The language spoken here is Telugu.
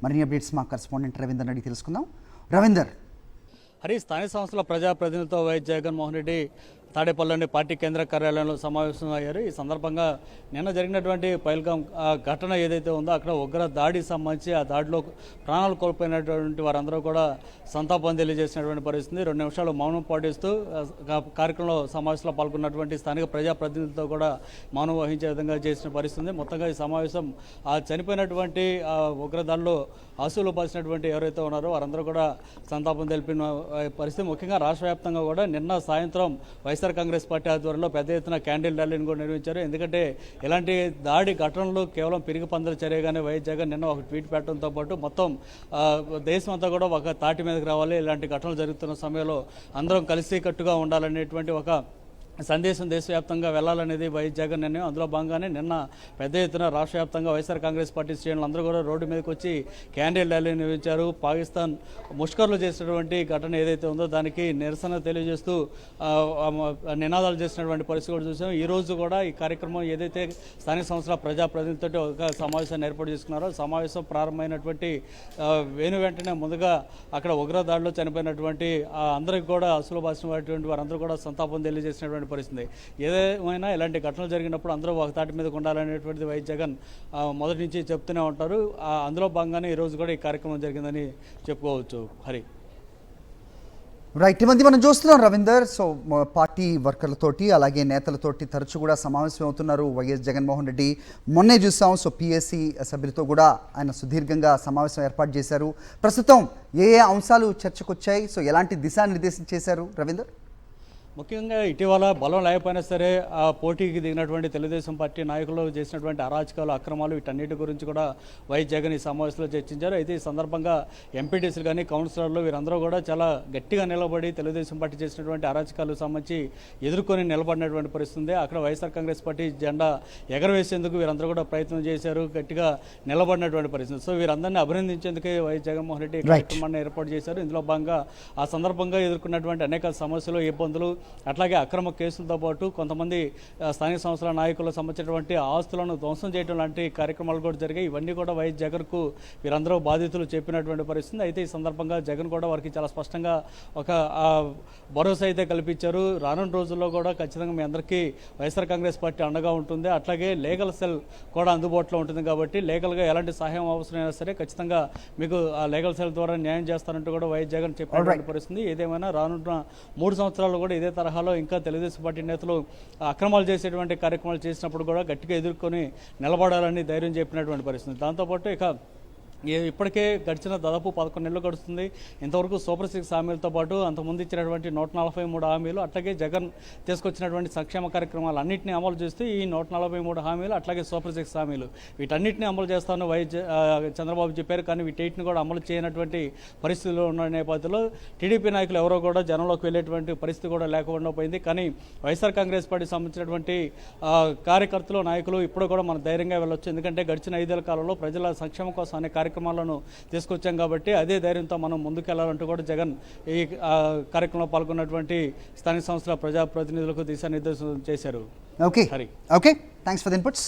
మరిన్ని అప్డేట్స్ మా కరెస్పాండెంట్ రవీందర్ అడిగి తెలుసుకుందాం. రవీందర్, స్థానిక సంస్థల ప్రజాప్రతినిధులతో వైఎస్ జగన్మోహన్ రెడ్డి తాడేపల్లిలోని పార్టీ కేంద్ర కార్యాలయంలో సమావేశం అయ్యారు. ఈ సందర్భంగా నిన్న జరిగినటువంటి పైల్గాం ఘటన ఏదైతే ఉందో అక్కడ ఉగ్ర దాడికి సంబంధించి ఆ దాడిలో ప్రాణాలు కోల్పోయినటువంటి వారందరూ కూడా సంతాపం తెలియజేసినటువంటి పరిస్థితి. 2 నిమిషాలు మౌనం పాటిస్తూ కార్యక్రమంలో సమావేశంలో పాల్గొన్నటువంటి స్థానిక ప్రజాప్రతినిధులతో కూడా మౌనం వహించే విధంగా చేసిన పరిస్థితి. మొత్తంగా ఈ సమావేశం ఆ చనిపోయినటువంటి ఉగ్రదాడిలో ఆశువులు పాల్చినటువంటి ఎవరైతే ఉన్నారో వారందరూ కూడా సంతాపం తెలిపిన పరిస్థితి. ముఖ్యంగా రాష్ట్ర వ్యాప్తంగా కూడా నిన్న సాయంత్రం వైఎస్ఆర్ కాంగ్రెస్ పార్టీ ఆధ్వర్యంలో పెద్ద ఎత్తున క్యాండిల్ ర్యాలీని కూడా నిర్వహించారు. ఎందుకంటే ఇలాంటి దాడి ఘటనలు కేవలం పిరిగి పందల చర్యగానే వైఎస్ జగన్ నిన్న ఒక ట్వీట్ పెట్టడంతో పాటు మొత్తం దేశం అంతా కూడా ఒక తాటి మీదకి రావాలి, ఇలాంటి ఘటనలు జరుగుతున్న సమయంలో అందరం కలిసికట్టుగా ఉండాలనేటువంటి ఒక సందేశం దేశవ్యాప్తంగా వెళ్లాలనేది వైఎస్ జగన్ నిర్ణయం. అందులో భాగంగానే నిన్న పెద్ద ఎత్తున రాష్ట్ర వ్యాప్తంగా వైఎస్ఆర్ కాంగ్రెస్ పార్టీ శ్రేణులు అందరూ కూడా రోడ్డు మీదకి వచ్చి క్యాండిల్ ర్యాలీ నిర్వహించారు. పాకిస్తాన్ ముష్కర్లు చేసినటువంటి ఘటన ఏదైతే ఉందో దానికి నిరసన తెలియజేస్తూ నినాదాలు చేసినటువంటి పరిస్థితి కూడా చూసాం. ఈ రోజు కూడా ఈ కార్యక్రమం ఏదైతే స్థానిక సంస్థల ప్రజాప్రతినిధులతో ఒక సమావేశాన్ని ఏర్పాటు చేసుకున్నారో సమావేశం ప్రారంభమైనటువంటి వెంటనే ముందుగా అక్కడ ఉగ్రదాడిలో చనిపోయినటువంటి అందరికి కూడా అసలు బాసినటువంటి వారందరూ కూడా సంతాపం తెలియజేసినటువంటి పరిస్థితి. ఏదేమైనా ఇలాంటి ఘటనలు జరిగినప్పుడు అందరూ ఒక తాటి మీద ఉండాలనేటువంటిది వైఎస్ జగన్ మొదటి నుంచి చెప్తూనే ఉంటారు. అందులో భాగంగానే ఈరోజు కూడా ఈ కార్యక్రమం జరిగిందని చెప్పుకోవచ్చు. హరి రైట్, ఈ మధ్య మనం చూస్తున్నాం రవీందర్. సో పార్టీ వర్కర్లతోటి అలాగే నేతలతోటి తరచు కూడా సమావేశం అవుతున్నారు వైఎస్ జగన్మోహన్ రెడ్డి. మొన్నే చూసాం, సో పిఎస్సి సభ్యులతో కూడా ఆయన సుదీర్ఘంగా సమావేశం ఏర్పాటు చేశారు. ప్రస్తుతం ఏ అంశాలు చర్చకు వచ్చాయి, సో ఎలాంటి దిశానిర్దేశం చేశారు రవీందర్? ముఖ్యంగా ఇటీవల బలం లేకపోయినా సరే ఆ పోటీకి దిగినటువంటి తెలుగుదేశం పార్టీ నాయకులు చేసినటువంటి అరాచకాలు, అక్రమాలు వీటన్నిటి గురించి కూడా వైఎస్ జగన్ ఈ సమావేశంలో చర్చించారు. అయితే ఈ సందర్భంగా ఎంపీటీసీలు కానీ కౌన్సిలర్లు వీరందరూ కూడా చాలా గట్టిగా నిలబడి తెలుగుదేశం పార్టీ చేసినటువంటి అరాచకాలకు సంబంధించి ఎదుర్కొని నిలబడినటువంటి పరిస్థితి. అక్కడ వైఎస్ఆర్ కాంగ్రెస్ పార్టీ జెండా ఎగరవేసేందుకు వీరందరూ కూడా ప్రయత్నం చేశారు, గట్టిగా నిలబడినటువంటి పరిస్థితి. సో వీరందరినీ అభినందించేందుకే వైఎస్ జగన్మోహన్ రెడ్డి కార్యక్రమాన్ని ఏర్పాటు చేశారు. ఇందులో భాగంగా ఆ సందర్భంగా ఎదుర్కొన్నటువంటి అనేక సమస్యలు, ఇబ్బందులు, అట్లాగే అక్రమ కేసులతో పాటు కొంతమంది స్థానిక సంస్థల నాయకులకు సంబంధించినటువంటి ఆస్తులను ధ్వంసం చేయడం లాంటి కార్యక్రమాలు కూడా జరిగాయి. ఇవన్నీ కూడా వైఎస్ జగన్కు వీరందరూ బాధితులు చెప్పినటువంటి పరిస్థితి. అయితే ఈ సందర్భంగా జగన్ కూడా వారికి చాలా స్పష్టంగా ఒక భరోసా అయితే కల్పించారు. రానున్న రోజుల్లో కూడా ఖచ్చితంగా మీ అందరికీ వైఎస్ఆర్ కాంగ్రెస్ పార్టీ అండగా ఉంటుంది, అట్లాగే లీగల్ సెల్ కూడా అందుబాటులో ఉంటుంది కాబట్టి లీగల్గా ఎలాంటి సహాయం అవసరమైనా సరే ఖచ్చితంగా మీకు ఆ లీగల్ సెల్ ద్వారా న్యాయం చేస్తారంటూ కూడా వైఎస్ జగన్ చెప్పినటువంటి పరిస్థితి. ఏదేమైనా రానున్న 3 సంవత్సరాలు కూడా ఇదే తరహాలో ఇంకా తెలుగుదేశం పార్టీ నేతలు అక్రమాలు చేసేటువంటి కార్యక్రమాలు చేసినప్పుడు కూడా గట్టిగా ఎదుర్కొని నిలబడాలని ధైర్యం చెప్పినటువంటి పరిస్థితి. దాంతోపాటు ఇక ఇప్పటికే గడిచిన దాదాపు 11 నెలలు గడుస్తుంది. ఇంతవరకు సూపర్ 6 హామీలతో పాటు అంతకుముందు ఇచ్చినటువంటి 143 హామీలు, అట్లాగే జగన్ తీసుకొచ్చినటువంటి సంక్షేమ కార్యక్రమాలు అన్నింటినీ అమలు చేస్తూ ఈ 143 హామీలు అట్లాగే సూపర్ 6 హామీలు వీటన్నిటిని అమలు చేస్తామని చంద్రబాబు చెప్పారు. కానీ వీటిని కూడా అమలు చేయనటువంటి పరిస్థితుల్లో ఉన్న నేపథ్యంలో టీడీపీ నాయకులు ఎవరో కూడా జనంలోకి వెళ్ళేటువంటి పరిస్థితి కూడా లేకుండా పోయింది. కానీ వైఎస్ఆర్ కాంగ్రెస్ పార్టీకి సంబంధించినటువంటి కార్యకర్తలు, నాయకులు ఇప్పుడు కూడా మనం ధైర్యంగా వెళ్ళొచ్చు. ఎందుకంటే గడిచిన 5 ఏళ్ల కాలంలో ప్రజల సంక్షేమం కోసం అనే కార్యక్రమాలను తీసుకొచ్చాం కాబట్టి అదే ధైర్యంతో మనం ముందుకెళ్లాలంటూ కూడా జగన్ ఈ కార్యక్రమంలో పాల్గొన్నటువంటి స్థానిక సంస్థల ప్రజాప్రతినిధులకు దిశానిర్దేశం చేశారు. Okay, thanks for the inputs.